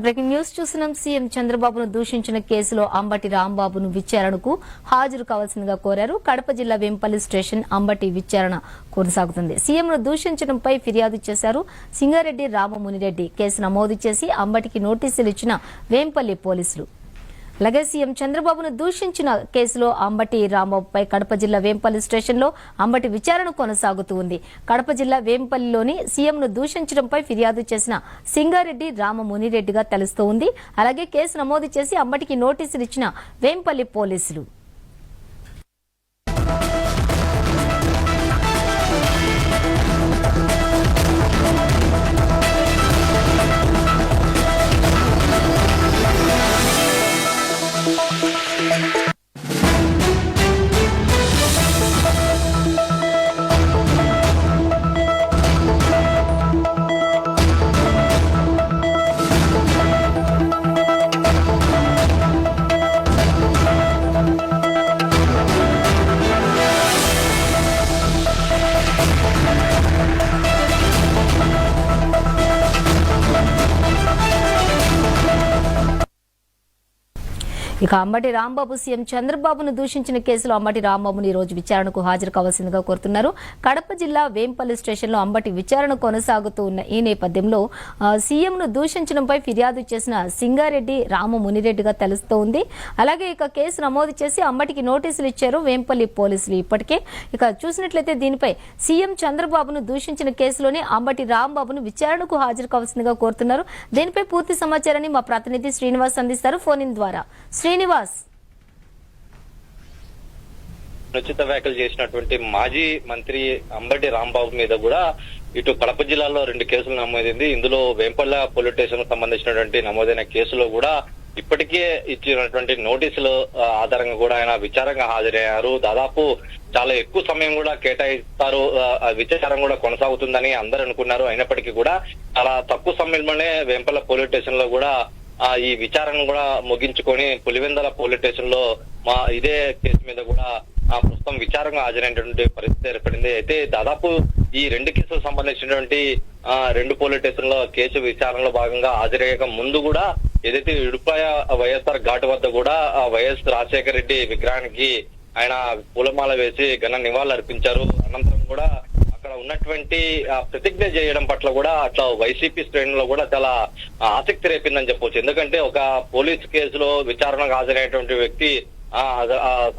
Breaking news చూస్తున్నాం. CM చంద్రబాబును దూషించిన కేసులో అంబటి రాంబాబును విచారణకు హాజరు కావాల్సిందిగా కోరారు. కడప జిల్లా వేంపల్లి స్టేషన్ అంబటి విచారణ కొనసాగుతుంది. సీఎంను దూషించడంపై ఫిర్యాదు చేశారు సింగారెడ్డి రామమునిరెడ్డి. కేసు నమోదు చేసి అంబటికి నోటీసులు ఇచ్చిన వేంపల్లి పోలీసులు. అలాగే సీఎం చంద్రబాబును దూషించిన కేసులో అంబటి రాంబాబుపై కడప జిల్లా వేంపల్లి స్టేషన్లో అంబటి విచారణ కొనసాగుతూ ఉంది. కడప జిల్లా వేంపల్లిలోని సీఎంను దూషించడంపై ఫిర్యాదు చేసిన సింగారెడ్డి రామమునిరెడ్డిగా తెలుస్తూ ఉంది. అలాగే కేసు నమోదు చేసి అంబటికి నోటీసులు ఇచ్చిన వేంపల్లి పోలీసులు. ఇక అంబటి రాంబాబు సీఎం చంద్రబాబును దూషించిన కేసులో అంబటి రాంబాబును ఈ రోజు విచారణకు హాజరు కావాల్సిందిగా కోరుతున్నారు. కడప జిల్లా వేంపల్లి స్టేషన్లో అంబటి విచారణ కొనసాగుతూ ఉన్న ఈ నేపథ్యంలో సీఎంను దూషించడంపై ఫిర్యాదు చేసిన సింగారెడ్డి రామమునిరెడ్డిగా తెలుస్తోంది. అలాగే ఇక కేసు నమోదు చేసి అంబటికి నోటీసులు ఇచ్చారు వేంపల్లి పోలీసులు. ఇప్పటికే ఇక చూసినట్లయితే దీనిపై సీఎం చంద్రబాబును దూషించిన కేసులోనే అంబటి రాంబాబును విచారణకు హాజరు కావాల్సిందిగా కోరుతున్నారు. దీనిపై పూర్తి సమాచారాన్ని మా ప్రతినిధి శ్రీనివాస్ అందిస్తారు ఫోన్ ఇన్ ద్వారా. శ్రీనివాస్, అనుచిత వ్యాఖ్యలు చేసినటువంటి మాజీ మంత్రి అంబటి రాంబాబు మీద కూడా ఇటు కడప జిల్లాలో 2 కేసులు నమోదైంది. ఇందులో వేంపల్ల పోలీస్ స్టేషన్ కు సంబంధించినటువంటి నమోదైన కేసులో కూడా ఇప్పటికే ఇచ్చినటువంటి నోటీసుల ఆధారంగా కూడా ఆయన విచారంగా హాజరయ్యారు. దాదాపు చాలా ఎక్కువ సమయం కూడా కేటాయిస్తారు, విచారం కూడా కొనసాగుతుందని అందరూ అనుకున్నారు. అయినప్పటికీ కూడా చాలా తక్కువ సమయంలోనే వేంపల్ల పోలీస్ స్టేషన్ లో కూడా ఈ విచారణ కూడా ముగించుకొని పులివెందల పోలీస్ స్టేషన్ లో ఇదే కేసు మీద కూడా ప్రస్తుతం విచారంగా హాజరైనటువంటి పరిస్థితి ఏర్పడింది. అయితే దాదాపు ఈ 2 కేసులకు సంబంధించినటువంటి 2 పోలీస్ స్టేషన్ లో కేసు విచారణలో భాగంగా హాజరయ్యక ముందు కూడా ఏదైతే ఇడుపాయ వైఎస్ఆర్ ఘాట్ వద్ద కూడా వైఎస్ రాజశేఖర రెడ్డి విగ్రహానికి ఆయన పూలమాల వేసి ఘన నివాళులు అర్పించారు. అనంతరం కూడా అక్కడ ఉన్నటువంటి ప్రతిజ్ఞ చేయడం పట్ల కూడా అట్లా వైసీపీ శ్రేణుల్లో కూడా చాలా ఆసక్తి రేపిందని చెప్పొచ్చు. ఎందుకంటే ఒక పోలీస్ కేసులో విచారణకు హాజరైనటువంటి వ్యక్తి ఆ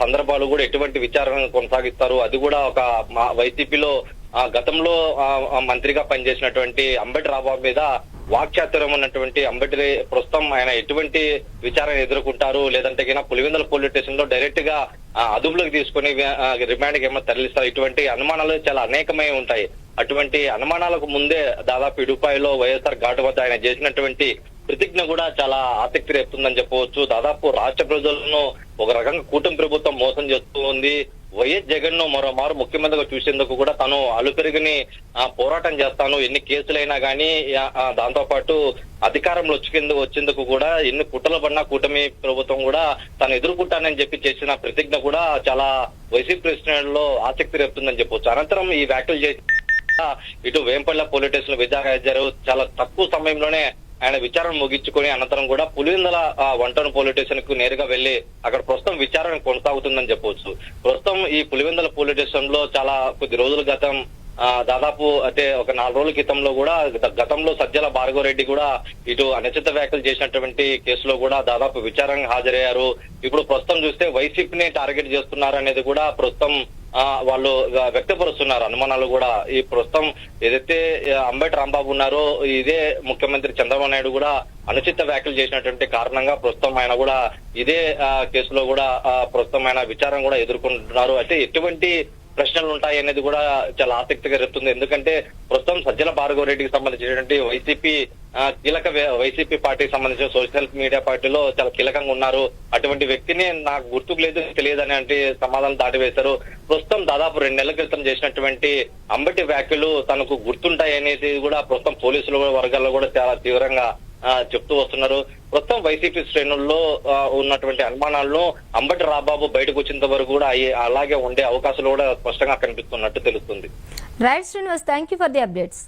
సందర్భాలు కూడా ఎటువంటి విచారణ కొనసాగిస్తారు, అది కూడా ఒక వైసీపీలో గతంలో మంత్రిగా పనిచేసినటువంటి అంబటి రాంబాబు మీద వాక్చాతుర్యం ఉన్నటువంటి అంబటి ప్రస్తుతం ఆయన ఎటువంటి విచారణ ఎదుర్కొంటారు, లేదంటే పులివెందుల పోలీస్ స్టేషన్ లో డైరెక్ట్ గా అదుపులోకి తీసుకుని రిమాండ్ కి ఏమో తరలిస్తారు. ఇటువంటి అనుమానాలు చాలా అనేకమై ఉంటాయి. అటువంటి అనుమానాలకు ముందే దాదాపు ఇడుపాయలో వైఎస్ఆర్ ఘాట్ వద్ద ఆయన చేసినటువంటి ప్రతిజ్ఞ కూడా చాలా ఆసక్తి రేపుతుందని చెప్పవచ్చు. దాదాపు రాష్ట్ర ప్రజలను ఒక రకంగా కూటమి ప్రభుత్వం మోసం చేస్తూ ఉంది. వైఎస్ జగన్ ను మరోమారు ముఖ్యమంత్రిగా చూసేందుకు కూడా తను అలుపెరుగుని పోరాటం చేస్తాను, ఎన్ని కేసులైనా గానీ, దాంతో పాటు అధికారంలో వచ్చేందుకు కూడా ఎన్ని పుట్టలు పడినా కూటమి ప్రభుత్వం కూడా తను ఎదుర్కొంటానని చెప్పి చేసిన ప్రతిజ్ఞ కూడా చాలా వైసీపీ శ్రేణుల్లో ఆసక్తి రేపుతుందని చెప్పొచ్చు. అనంతరం ఈ వ్యాఖ్యలు చేసి ఇటు వేంపల్ల పోలీస్ స్టేషన్ విచారించారు. చాలా తక్కువ సమయంలోనే ఆయన విచారణ ముగించుకుని అనంతరం కూడా పులివెందుల 1 టౌన్ పోలీస్ స్టేషన్ కు నేరుగా వెళ్లి అక్కడ ప్రస్తుతం విచారణ కొనసాగుతుందని చెప్పవచ్చు. ప్రస్తుతం ఈ పులివెందుల పోలీస్ స్టేషన్ లో చాలా కొద్ది రోజుల క్రితం దాదాపు అంటే ఒక 4 రోజుల క్రితంలో కూడా గతంలో సజ్జల భార్గవరెడ్డి కూడా ఇటు అనుచిత వ్యాఖ్యలు చేసినటువంటి కేసులో కూడా దాదాపు విచారణకు హాజరయ్యారు. ఇప్పుడు ప్రస్తుతం చూస్తే వైసీపీని టార్గెట్ చేస్తున్నారు అనేది కూడా ప్రస్తుతం వాళ్ళు వ్యక్తపరుస్తున్నారు అనుమానాలు కూడా. ఈ ప్రస్తుతం ఏదైతే అంబటి రాంబాబు ఉన్నారో ఇదే ముఖ్యమంత్రి చంద్రబాబు నాయుడు కూడా అనుచిత వ్యాఖ్యలు చేసినటువంటి కారణంగా ప్రస్తుతం ఆయన కూడా ఇదే కేసులో కూడా ప్రస్తుతం ఆయన విచారణ కూడా ఎదుర్కొంటున్నారు. అయితే ఎటువంటి ప్రశ్నలు ఉంటాయి అనేది కూడా చాలా ఆసక్తిగా రేపుతుంది. ఎందుకంటే ప్రస్తుతం సజ్జల భార్గవరెడ్డికి సంబంధించినటువంటి వైసీపీ పార్టీకి సంబంధించిన సోషల్ మీడియా పార్టీలో చాలా కీలకంగా ఉన్నారు. అటువంటి వ్యక్తిని నాకు గుర్తుకు లేదు, తెలియదని అంటే సమాధానం దాటివేశారు. ప్రస్తుతం దాదాపు 2 నెలల క్రితం చేసినటువంటి అంబటి వ్యాఖ్యలు తనకు గుర్తుంటాయి అనేది కూడా ప్రస్తుతం పోలీసుల వర్గాల్లో కూడా చాలా తీవ్రంగా చెప్తూ వస్తున్నారు. ప్రస్తుతం వైసీపీ శ్రేణుల్లో ఉన్నటువంటి అనుమానాలను అంబటి రాంబాబు బయటకు వచ్చేంత వరకు కూడా అలాగే ఉండే అవకాశాలు కూడా స్పష్టంగా కనిపిస్తున్నట్టు తెలుస్తుంది. Right Srinivas, thank you for the updates.